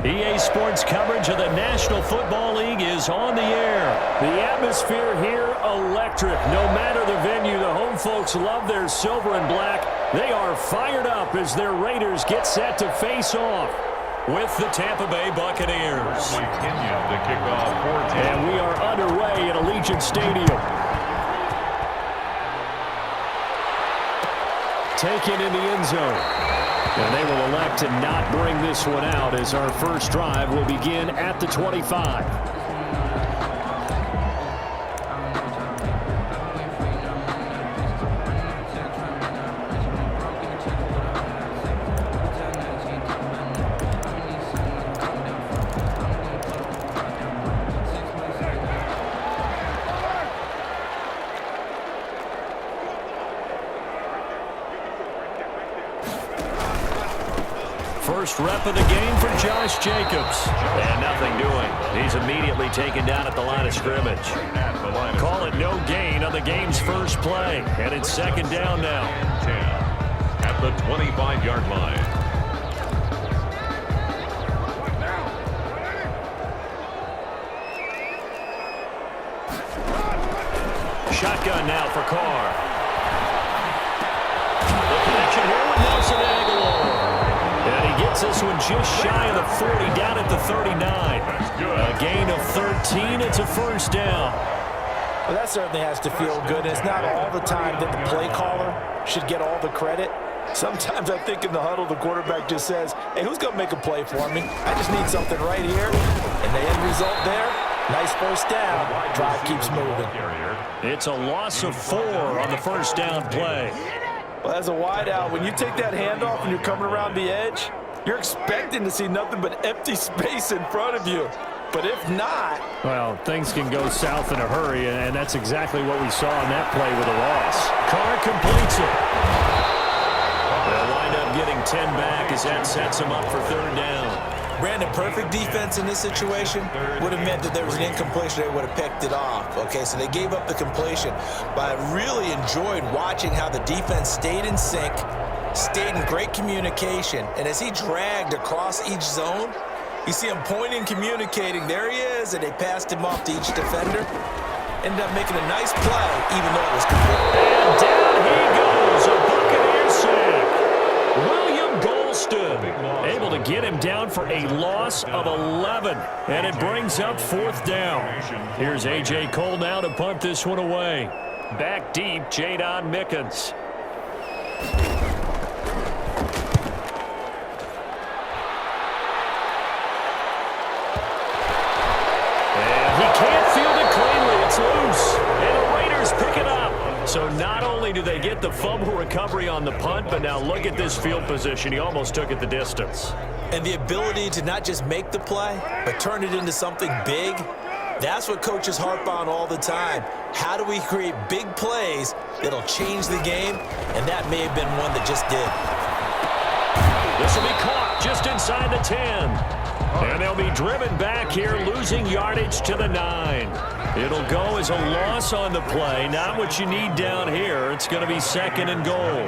EA Sports coverage of the National Football League is on the air. The atmosphere here, electric. No matter the venue, the home folks love their silver and black. They are fired up as their Raiders get set to face off with the Tampa Bay Buccaneers. And we are underway at Allegiant Stadium. Taken in the end zone. And they will elect to not bring this one out as our first drive will begin at the 25. First rep of the game for Josh Jacobs. And nothing doing. He's immediately taken down at the line of scrimmage. Call it no gain on the game's first play. And it's second down now. 10 at the 25-yard line. Shotgun now for Carr. The connection here with Nelson Aguilar. And he gets this one just shy of the 40, down at the 39. A gain of 13. It's a first down. Well, that certainly has to feel good. And it's not all the time that the play caller should get all the credit. Sometimes I think in the huddle, the quarterback just says, hey, who's going to make a play for me? I just need something right here. And the end result there, nice first down. Drive keeps moving. It's a loss of 4 on the first down play. Well, as a wideout, when you take that handoff and you're coming around the edge, you're expecting to see nothing but empty space in front of you. But if not... Well, things can go south in a hurry, and that's exactly what we saw in that play with a loss. Carr completes it. They'll wind up getting 10 back as that sets them up for third down. Brandon, perfect defense in this situation would have meant that there was an incompletion. They would have picked it off. Okay, so they gave up the completion. But I really enjoyed watching how the defense stayed in sync, stayed in great communication. And as he dragged across each zone, you see him pointing, communicating. There he is, and they passed him off to each defender. Ended up making a nice play, even though it was complete. And down he goes, a Buccaneers sack. William Golston able to get him down for a loss of 11. And it brings up fourth down. Here's A.J. Cole now to punt this one away. Back deep, Jadon Mickens. Loose, and the Raiders pick it up. So not only do they get the fumble recovery on the punt, but now look at this field position. He almost took it the distance. And the ability to not just make the play, but turn it into something big, that's what coaches harp on all the time. How do we create big plays that'll change the game? And that may have been one that just did. This will be caught just inside the 10. And they'll be driven back here, losing yardage to the 9. It'll go as a loss on the play. Not what you need down here. It's going to be second and goal.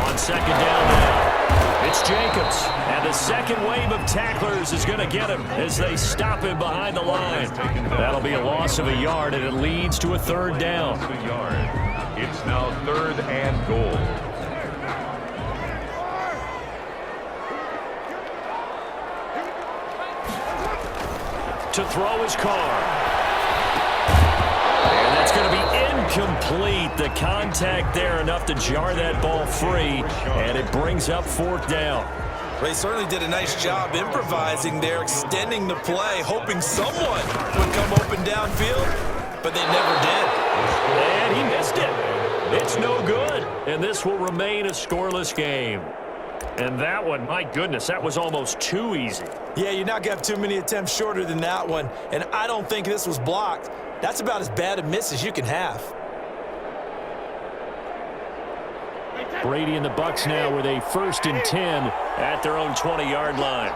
On second down now, it's Jacobs. And the second wave of tacklers is going to get him as they stop him behind the line. That'll be a loss of a yard, and it leads to a third down. It's now third and goal. To throw his Carr. And that's going to be incomplete. The contact there enough to jar that ball free, and it brings up fourth down. They certainly did a nice job improvising there, extending the play, hoping someone would come open downfield, but they never did. And he missed it. It's no good, and this will remain a scoreless game. And that one, my goodness, that was almost too easy. Yeah, you're not going to have too many attempts shorter than that one. And I don't think this was blocked. That's about as bad a miss as you can have. Brady and the Bucs now with a 1st and 10 at their own 20-yard line.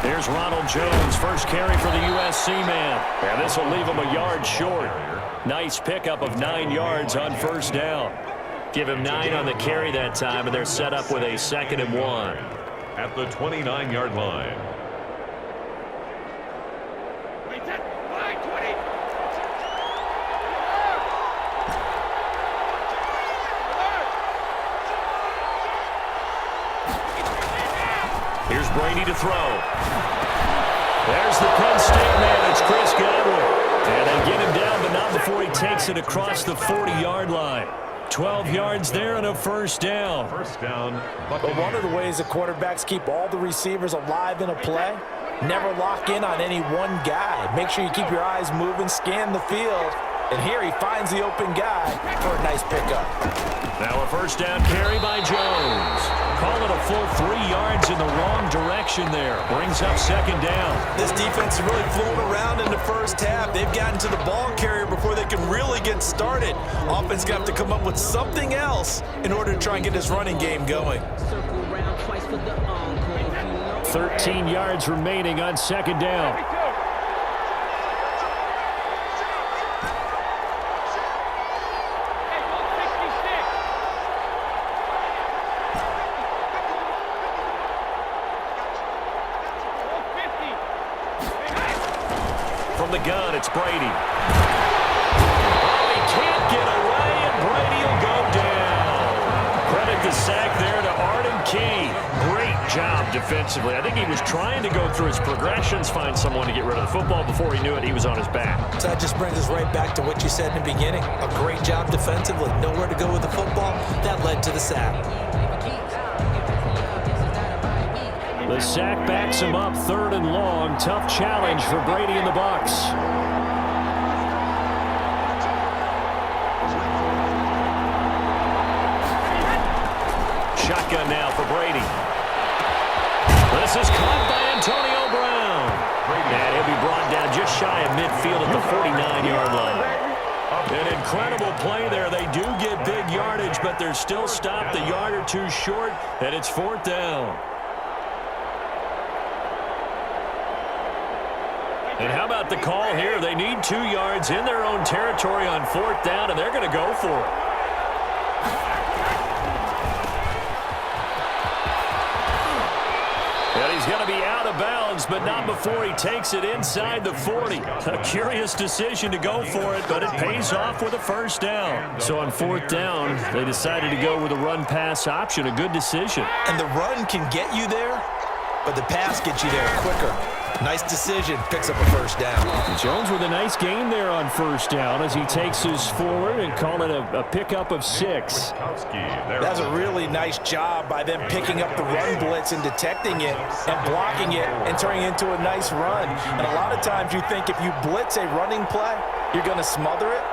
There's Ronald Jones, first carry for the USC man. And this will leave him a yard short. Nice pickup of 9 yards on first down. Give him 9 on the carry that time, and they're set up with a 2nd and 1. At the 29-yard line. Here's Brady to throw. There's the Penn State man. It's Chris Godwin. And they get him down, but not before he takes it across the 40-yard line. 12 yards there and a first down. First down. But one of the ways the quarterbacks keep all the receivers alive in a play, never lock in on any one guy. Make sure you keep your eyes moving, scan the field. And here he finds the open guy for a nice pickup. Now a first down carry by Jones. Call it a full 3 yards in the wrong direction there. Brings up 2nd down. This defense is really flown around in the first half. They've gotten to the ball carrier before they can really get started. Offense got to come up with something else in order to try and get this running game going. 13 yards remaining on 2nd down. From the gun, it's Brady. Oh, he can't get away, and Brady will go down. Credit the sack there to Arden Key. Great job defensively. I think he was trying to go through his progressions, find someone to get rid of the football. Before he knew it, he was on his back. So that just brings us right back to what you said in the beginning. A great job defensively. Nowhere to go with the football. That led to the sack. The sack backs him up, 3rd and long. Tough challenge for Brady and the Bucs. Shotgun now for Brady. This is caught by Antonio Brown. And he'll be brought down just shy of midfield at the 49-yard line. An incredible play there. They do get big yardage, but they're still stopped a yard or two short, and it's 4th down. And how about the call here? They need 2 yards in their own territory on 4th down, and they're going to go for it. And he's going to be out of bounds, but not before he takes it inside the 40. A curious decision to go for it, but it pays off with a first down. So on 4th down, they decided to go with a run-pass option. A good decision. And the run can get you there, but the pass gets you there quicker. Nice decision. Picks up a first down. Jones with a nice gain there on first down as he takes his forward and call it a pickup of 6. That's a really nice job by them picking up the run blitz and detecting it and blocking it and turning it into a nice run. And a lot of times you think if you blitz a running play, you're going to smother it.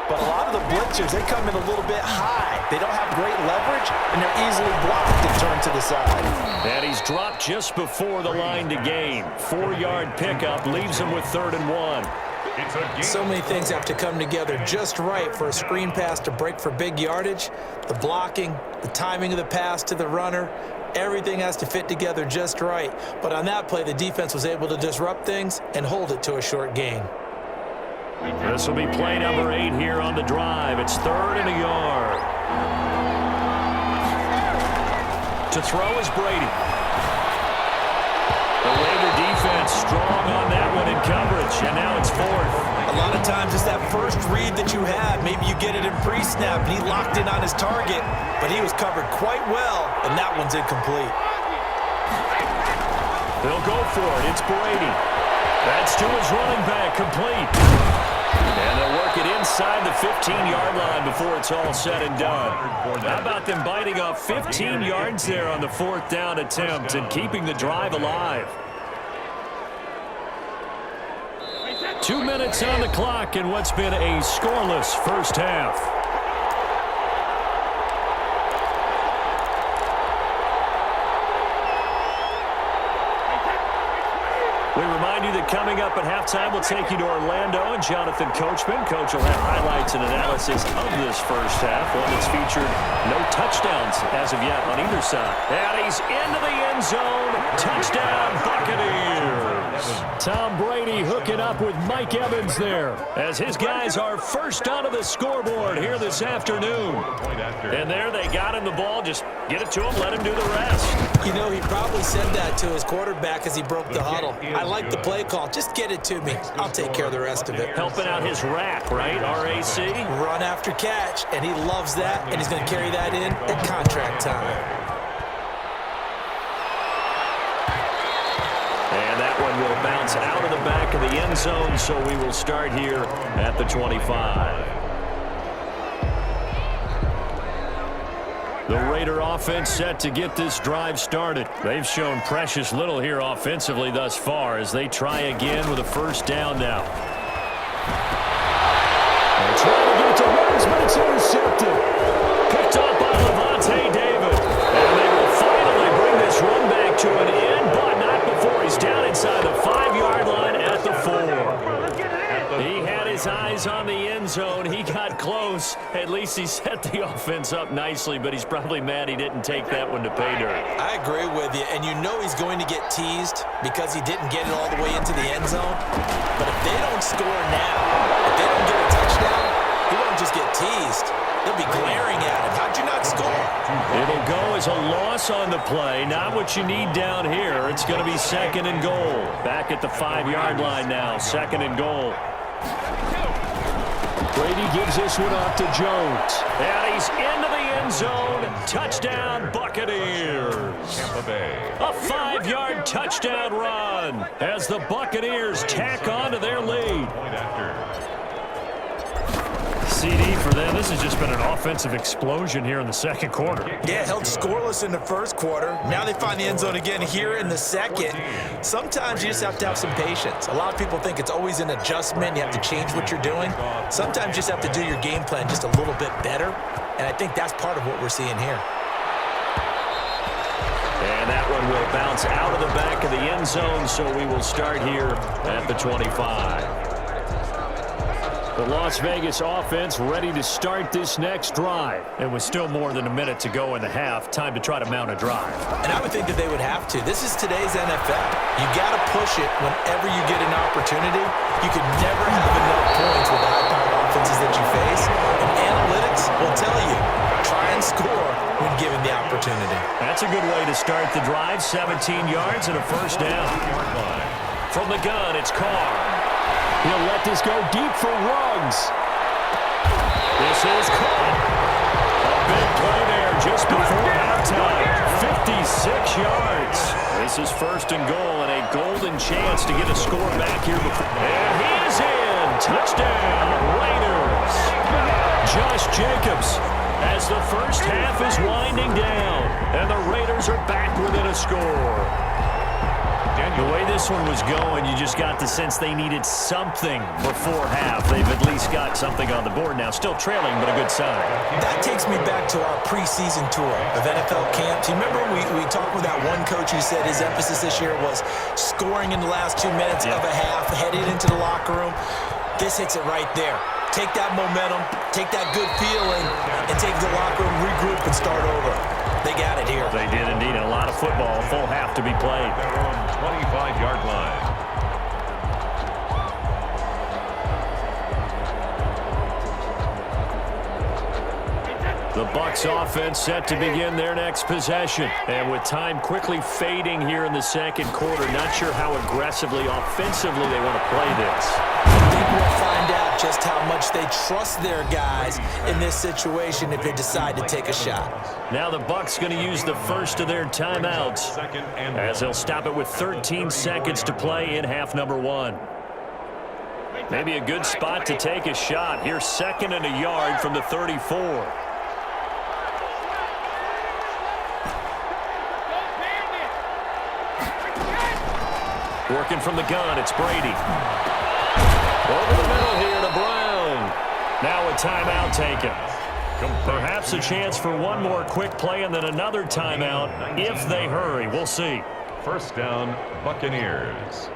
But a lot of the blitzers, they come in a little bit high. They don't have great leverage, and they're easily blocked and turned to the side. And he's dropped just before the line to gain. 4-yard pickup leaves him with 3rd and 1. So many things have to come together just right for a screen pass to break for big yardage. The blocking, the timing of the pass to the runner, everything has to fit together just right. But on that play, the defense was able to disrupt things and hold it to a short gain. This will be play number 8 here on the drive. It's 3rd and a yard. To throw is Brady. The Raider defense strong on that one in coverage, and now it's 4th. A lot of times it's that first read that you have. Maybe you get it in pre-snap, and he locked in on his target, but he was covered quite well, and that one's incomplete. They'll go for it. It's Brady. That's to his running back, complete. And they'll work it inside the 15-yard line before it's all said and done. How about them biting off 15 yards there on the 4th down attempt and keeping the drive alive? 2 minutes on the clock in what's been a scoreless first half. We remind you that coming up at halftime, we'll take you to Orlando and Jonathan Coachman. Coach will have highlights and analysis of this first half, one that's featured no touchdowns as of yet on either side. And he's into the end zone. Touchdown, Buccaneers. Tom Brady hooking up with Mike Evans there as his guys are first onto the scoreboard here this afternoon. And there they got him the ball. Just get it to him, let him do the rest. You know, he probably said that to his quarterback as he broke the huddle. I like the play call. Just get it to me. I'll take care of the rest of it. Helping out his rack, right? RAC? Run after catch, and he loves that, and he's going to carry that in at contract time. And that one will bounce out of the back of the end zone, so we will start here at the 25. The Raider offense set to get this drive started. They've shown precious little here offensively thus far as they try again with a first down now. They're trying to get it to Ruggs, but it's intercepted. Picked up by Levante David. And they will finally bring this run back to an end, but not before he's down inside the 5-yard line at the 4. He had his eyes on the end zone. He got close. At least he set the offense up nicely, but he's probably mad he didn't take that one to pay dirt. I agree with you, and you know he's going to get teased because he didn't get it all the way into the end zone. But if they don't score now, if they don't get a touchdown, he won't just get teased. They'll be glaring at him. How'd you not score? It'll go as a loss on the play. Not what you need down here. It's going to be 2nd and goal. Back at the 5-yard line now. 2nd and goal. Brady gives this one off to Jones. And he's into the end zone. Touchdown, Buccaneers. Tampa Bay. A 5-yard touchdown run as the Buccaneers tack on to their lead. Point after. CD for them. This has just been an offensive explosion here in the second quarter. Yeah, held scoreless in the first quarter. Now they find the end zone again here in the second. Sometimes you just have to have some patience. A lot of people think it's always an adjustment. You have to change what you're doing. Sometimes you just have to do your game plan just a little bit better. And I think that's part of what we're seeing here. And that one will bounce out of the back of the end zone, so we will start here at the 25. The Las Vegas offense ready to start this next drive. And with still more than a minute to go in the half, time to try to mount a drive. And I would think that they would have to. This is today's NFL. You got to push it whenever you get an opportunity. You can never have enough points with the high-powered offenses that you face. And analytics will tell you, try and score when given the opportunity. That's a good way to start the drive. 17 yards and a first down. From the gun, it's Carr. He'll let this go deep for Ruggs. This is caught. A big play there just before halftime. 56 yards. This is 1st and goal and a golden chance to get a score back here before. And he is in. Touchdown, Raiders. Josh Jacobs as the first half is winding down. And the Raiders are back within a score. The way this one was going, you just got the sense they needed something before half. They've at least got something on the board now. Still trailing, but a good sign. That takes me back to our preseason tour of NFL camps. You remember we talked with that one coach who said his emphasis this year was scoring in the last 2 minutes of a half, headed into the locker room. This hits it right there. Take that momentum, take that good feeling, and take the locker room, regroup, and start over. They got it here. They did indeed. A lot of football, full half to be played. Their own 25-yard line. The Bucs offense set to begin their next possession. And with time quickly fading here in the second quarter, not sure how aggressively, offensively they want to play this. I think we'll find out just how much they trust their guys in this situation if they decide to take a shot. Now the Bucs going to use the first of their timeouts as they'll stop it with 13 seconds to play in half number 1. Maybe a good spot to take a shot. Here's 2nd and a yard from the 34. Working from the gun, it's Brady. Over the middle here to Brown. Now a timeout taken. Perhaps a chance for one more quick play and then another timeout if they hurry. We'll see. First down, Buccaneers.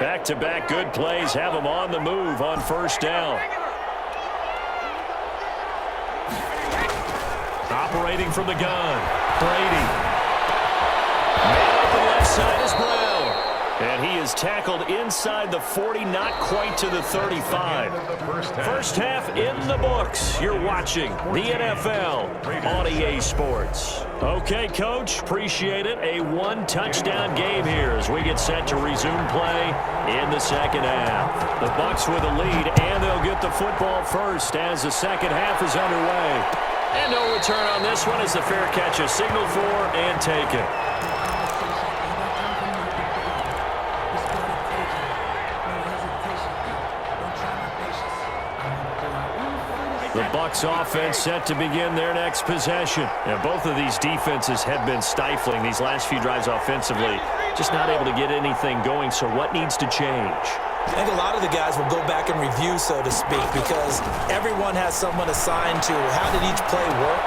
Back-to-back good plays have them on the move on first down. Operating from the gun. Brady. Man open left side is Brown. And he is tackled inside the 40, not quite to the 35. First half in the books. You're watching the NFL on EA Sports. Okay, Coach, appreciate it. A one-touchdown game here as we get set to resume play in the second half. The Bucs with a lead, and they'll get the football first as the second half is underway. And no return on this one as the fair catch is signaled for and taken. The Bucs offense set to begin their next possession. Now, both of these defenses have been stifling these last few drives offensively. Just not able to get anything going, so what needs to change? I think a lot of the guys will go back and review, so to speak, because everyone has someone assigned to how did each play work.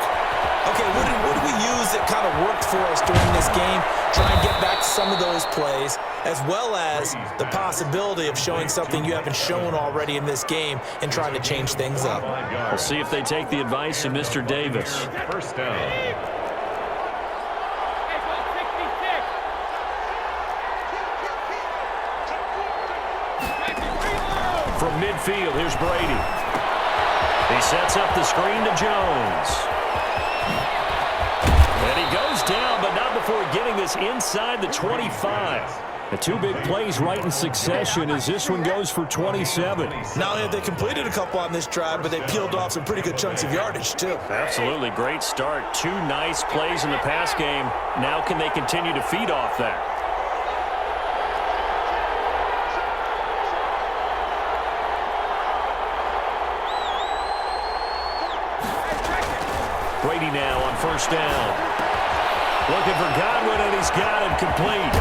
Okay, what did we use that kind of worked for us during this game? Try and get back to some of those plays, as well as the possibility of showing something you haven't shown already in this game and trying to change things up. We'll see if they take the advice of Mr. Davis. First down. From midfield, here's Brady. He sets up the screen to Jones. And he goes down, but not before getting this inside the 25. The two big plays right in succession as this one goes for 27. Not only have they completed a couple on this drive, but they peeled off some pretty good chunks of yardage, too. Absolutely great start. Two nice plays in the pass game. Now can they continue to feed off that? Brady now on first down. Looking for Godwin, and he's got him complete.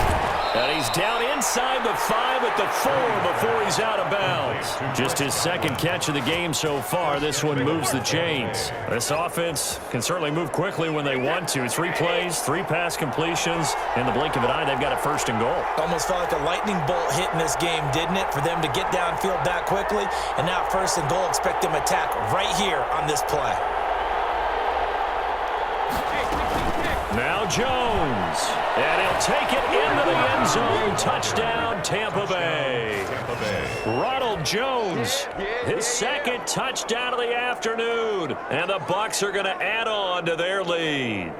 And he's down inside the 5 at the 4 before he's out of bounds. Just his second catch of the game so far. This one moves the chains. This offense can certainly move quickly when they want to. 3 plays, 3 pass completions. In the blink of an eye, they've got it first and goal. Almost felt like a lightning bolt hit in this game, didn't it? For them to get downfield that quickly. And now first and goal, expect them to attack right here on this play. Now Jones, and he'll take it into the end zone. Touchdown, Tampa Bay. Ronald Jones, his second touchdown of the afternoon, and the Bucs are going to add on to their lead.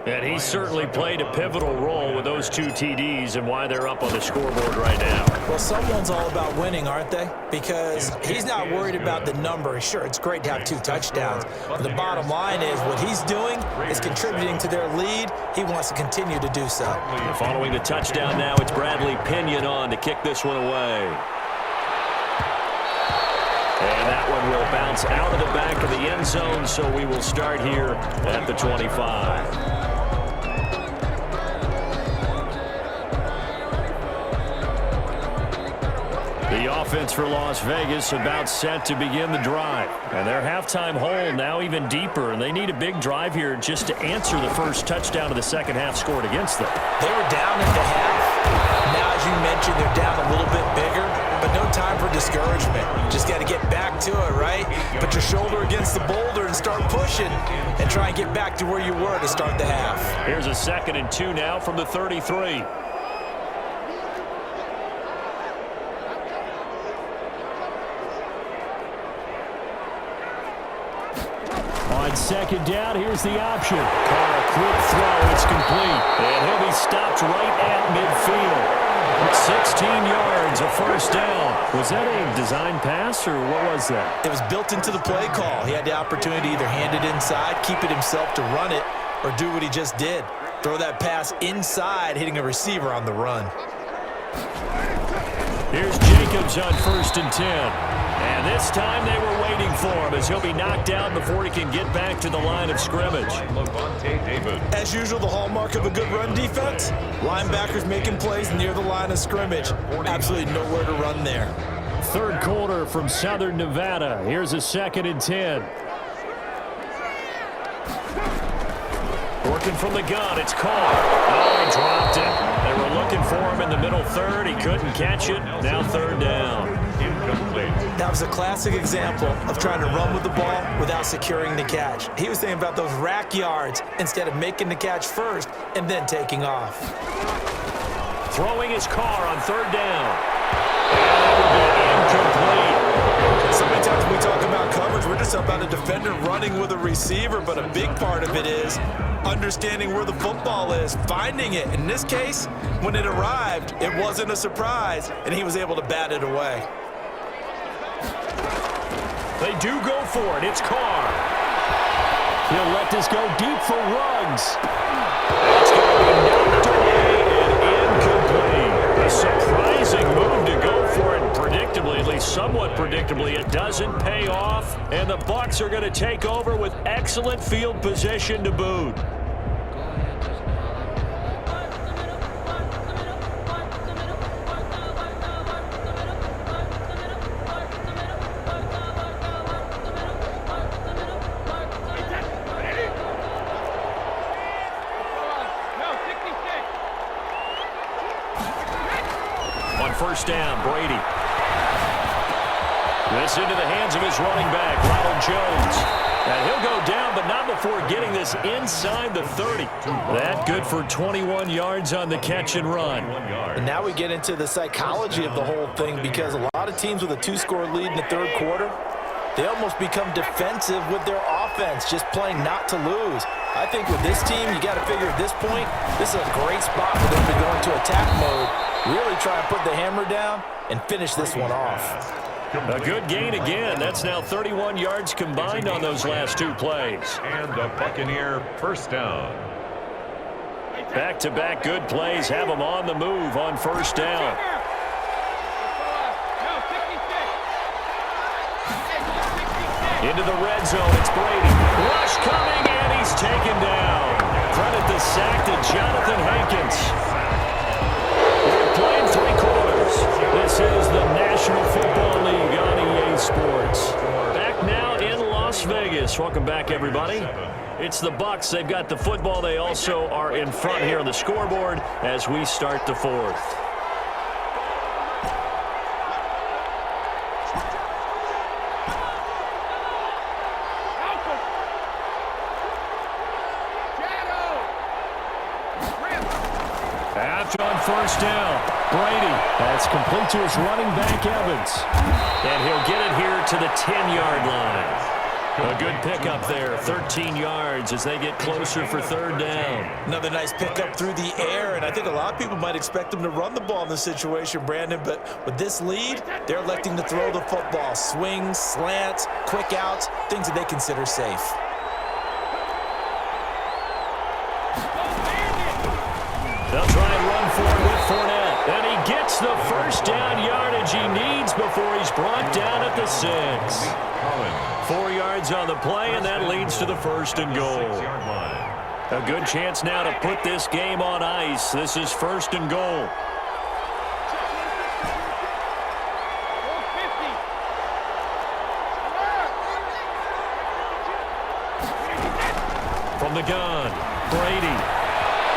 And he certainly played a pivotal role with those 2 TDs and why they're up on the scoreboard right now. Well, someone's all about winning, aren't they? Because he's not worried about the number. Sure, it's great to have 2 touchdowns. But the bottom line is what he's doing is contributing to their lead. He wants to continue to do so. And following the touchdown now, it's Bradley Pinion on to kick this one away. And that one will bounce out of the back of the end zone, so we will start here at the 25. The offense for Las Vegas about set to begin the drive. And their halftime hole now even deeper, and they need a big drive here just to answer the first touchdown of the second half scored against them. They were down at the half. Now, as you mentioned, they're down a little bit bigger, but no time for discouragement. Just got to get back to it, right? Put your shoulder against the boulder and start pushing and try and get back to where you were to start the half. Here's a 2nd and 2 now from the 33. On second down, here's the option. Carr, a quick throw, it's complete. And he'll be stopped right at midfield. 16 yards, a first down. Was that a design pass, or what was that? It was built into the play call. He had the opportunity to either hand it inside, keep it himself to run it, or do what he just did. Throw that pass inside, hitting a receiver on the run. Here's Jacobs on 1st and 10. And this time they were waiting for him as he'll be knocked down before he can get back to the line of scrimmage. As usual, the hallmark of a good run defense, linebackers making plays near the line of scrimmage. Absolutely nowhere to run there. 3rd quarter from Southern Nevada. Here's a 2nd and 10. Working from the gun, it's Carr. Oh, he dropped it. They were looking looking for him in the middle third. He couldn't catch it. Now third down. Incomplete. That was a classic example of trying to run with the ball without securing the catch. He was thinking about those rack yards instead of making the catch first and then taking off. Throwing his car on third down. Incomplete. So many times when we talk about coverage, we're just about a defender running with a receiver, but a big part of it is understanding where the football is, finding it. In this case, when it arrived, it wasn't a surprise, and he was able to bat it away. They do go for it. It's Carr. He'll let this go deep for Ruggs. It's going to be knocked away and incomplete. A surprising move to go for it. Predictably, at least somewhat predictably, it doesn't pay off. And the Bucs are going to take over with excellent field position to boot. First down, Brady. This into the hands of his running back, Ronald Jones. And he'll go down, but not before getting this inside the 30. That good for 21 yards on the catch and run. And now we get into the psychology of the whole thing, because a lot of teams with a 2-score lead in the third quarter, they almost become defensive with their offense, just playing not to lose. I think with this team, you got to figure at this point, this is a great spot for them to go into attack mode, really try and put the hammer down and finish this one off. A good gain again. That's now 31 yards combined on those last two plays. And the Buccaneer first down. Back-to-back good plays have them on the move on first down. Into the red zone, it's Brady. Rush coming, and he's taken down. Credit the sack to Jonathan Hankins. We're playing three quarters. This is the National Football League on EA Sports. Back now in Las Vegas. Welcome back, everybody. It's the Bucs. They've got the football. They also are in front here on the scoreboard as we start the fourth. After on first down, Brady. That's complete to his running back, Evans. And he'll get it here to the 10-yard line. A good pickup there, 13 yards as they get closer for third down. Another nice pickup through the air, and I think a lot of people might expect them to run the ball in this situation, Brandon, but with this lead, they're electing to throw the football. Swings, slants, quick outs, things that they consider safe. They'll try and run for it with Fournette. And he gets the first down yardage he needs before he's brought down at the 6. 4 yards on the play, and that leads to the first and goal. A good chance now to put this game on ice. This is first and goal. From the gun, Brady.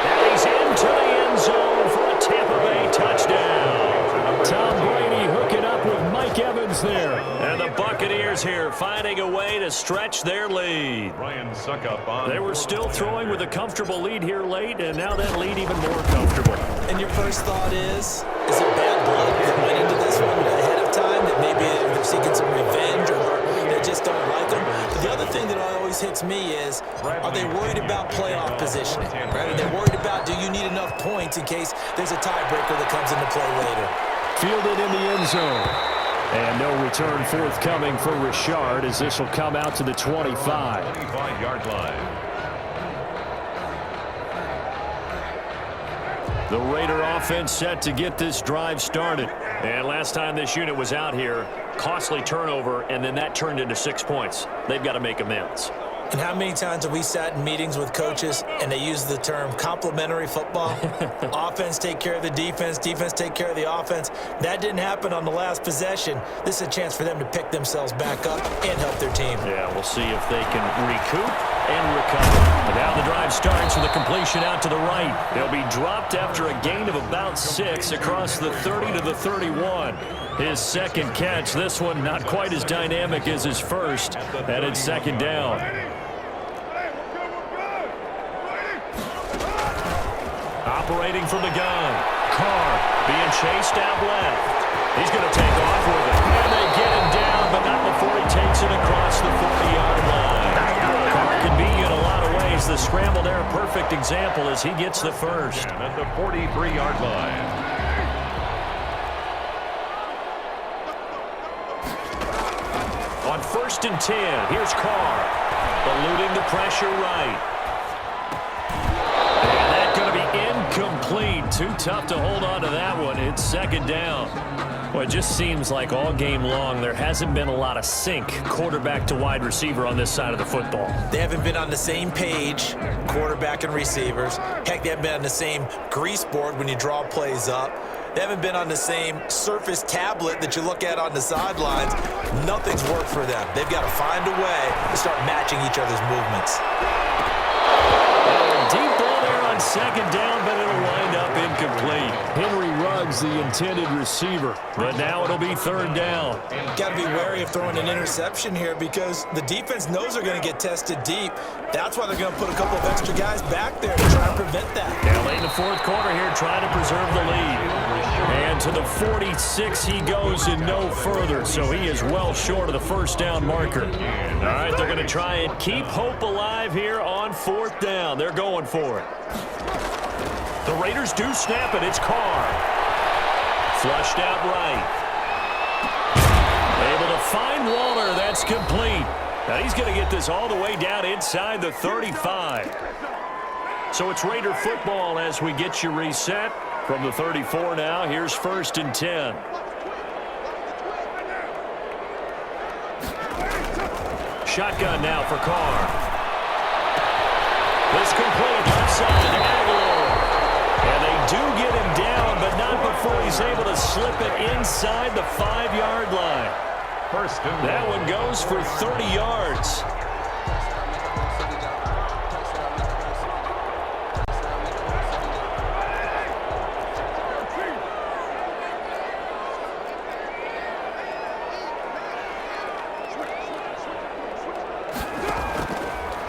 And he's into the end zone for a Tampa Bay touchdown. Tom Brady hooking up with Mike Evans there. And the Buccaneers here finding a way to stretch their lead. They were still throwing with a comfortable lead here late, and now that lead even more comfortable. And your first thought is it bad blood that went into this one ahead of time, that maybe they're seeking some revenge or they just don't like them? But the other thing that always hits me is, are they worried about playoff positioning? Right? Are they worried about, do you need enough points in case there's a tiebreaker that comes into play later? Fielded in the end zone. And no return forthcoming for Richard as this will come out to the 25. 25-yard line. The Raider offense set to get this drive started. And last time this unit was out here, costly turnover, and then that turned into 6 points. They've got to make amends. And how many times have we sat in meetings with coaches and they use the term complementary football? Offense take care of the defense, defense take care of the offense. That didn't happen on the last possession. This is a chance for them to pick themselves back up and help their team. Yeah, we'll see if they can recoup and recover. And now the drive starts with a completion out to the right. They'll be dropped after a gain of about 6 across the 30 to the 31. His second catch, this one not quite as dynamic as his first, and it's second down. Operating from the gun, Carr being chased out left. He's going to take off with it. And they get him down, but not before he takes it across the 40-yard line. Carr can be in a lot of ways. The scramble there, a perfect example as he gets the first. And at the 43-yard line. On 1st and 10, here's Carr. Eluding the pressure right. And that's going to be incomplete. Too tough to hold on to that one. It's second down. Well, it just seems like all game long there hasn't been a lot of sync quarterback to wide receiver on this side of the football. They haven't been on the same page, quarterback and receivers. Heck, they haven't been on the same grease board when you draw plays up. They haven't been on the same Surface tablet that you look at on the sidelines. Nothing's worked for them. They've got to find a way to start matching each other's movements. Deep ball there on second down, but it'll wind up incomplete. Henry Ruggs, the intended receiver, but now it'll be third down. Got to be wary of throwing an interception here because the defense knows they're going to get tested deep. That's why they're going to put a couple of extra guys back there to try and prevent that. Now late in the fourth quarter here, trying to preserve the lead. And to the 46 he goes and no further, so he is well short of the first down marker. All right, they're going to try and keep hope alive here on fourth down. They're going for it. The Raiders do snap it. It's Carr. Flushed out right. Able to find Waller. That's complete. Now he's going to get this all the way down inside the 35. So it's Raider football as we get you reset. From the 34 now, here's 1st and 10. Shotgun now for Carr. This complete left side to Aguilar. And they do get him down, but not before he's able to slip it inside the 5-yard line. That one goes for 30 yards.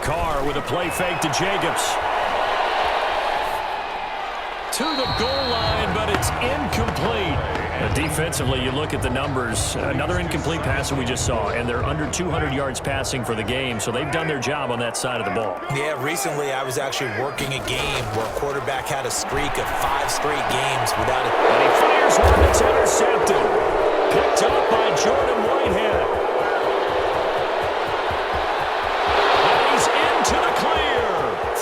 Carr with a play fake to Jacobs. To the goal line, but it's incomplete. Defensively, you look at the numbers. Another incomplete pass that we just saw, and they're under 200 yards passing for the game, so they've done their job on that side of the ball. Yeah, recently I was actually working a game where a quarterback had a streak of 5 straight games without it. And he fires one that's intercepted. Picked up by Jordan Whitehead. And he's into the clear.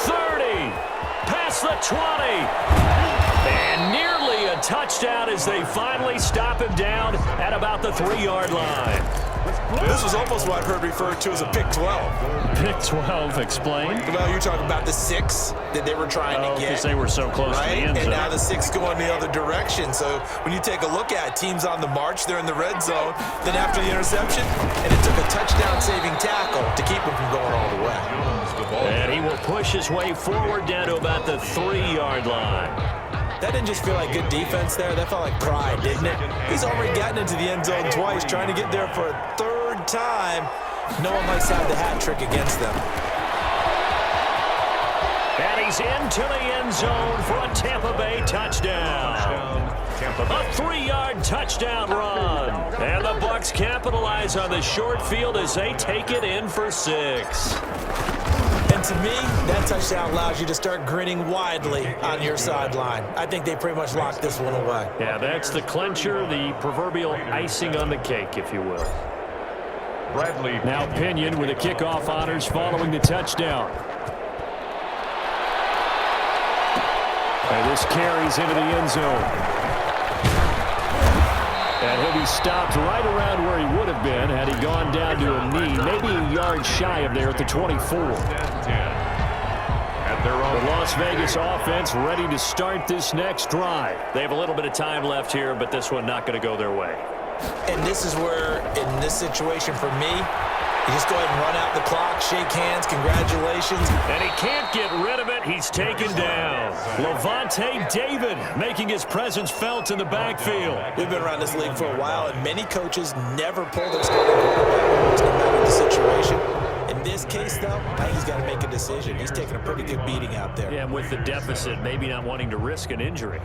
30. Past the 20. And nearly a touchdown as they finally stop him down at about the 3-yard line. This was almost what I've heard referred to as a pick 12. Pick 12, explain. Well, you're talking about the 6 that they were trying to get. Because they were so close to the end zone. And now the 6 going the other direction. So when you take a look at teams on the march, they're in the red zone. Then after the interception, and it took a touchdown-saving tackle to keep him from going all the way. And he will push his way forward down to about the 3-yard line. That didn't just feel like good defense there. That felt like pride, didn't it? He's already gotten into the end zone twice, trying to get there for a 3rd time. No one likes to have the hat trick against them. And he's into the end zone for a Tampa Bay touchdown. A 3-yard touchdown run. And the Bucs capitalize on the short field as they take it in for 6. And to me, that touchdown allows you to start grinning widely on your sideline. I think they pretty much locked this one away. Yeah, that's the clincher, the proverbial icing on the cake, if you will. Bradley. Now Pinion with the kickoff honors following the touchdown. And this carries into the end zone. And he'll be stopped right around where he would have been had he gone down to a knee, maybe a yard shy of there at the 24. The Las Vegas offense ready to start this next drive. They have a little bit of time left here, but this one not going to go their way. And this is where, in this situation for me, You just go ahead and run out the clock, shake hands, congratulations. And he can't get rid of it. He's taken down. Levante David making his presence felt in the backfield. We've been around this league for a while, and many coaches never pull their starting quarterback, no matter the situation. In this case, though, I think he's got to make a decision. He's taking a pretty good beating out there. Yeah, and with the deficit, maybe not wanting to risk an injury.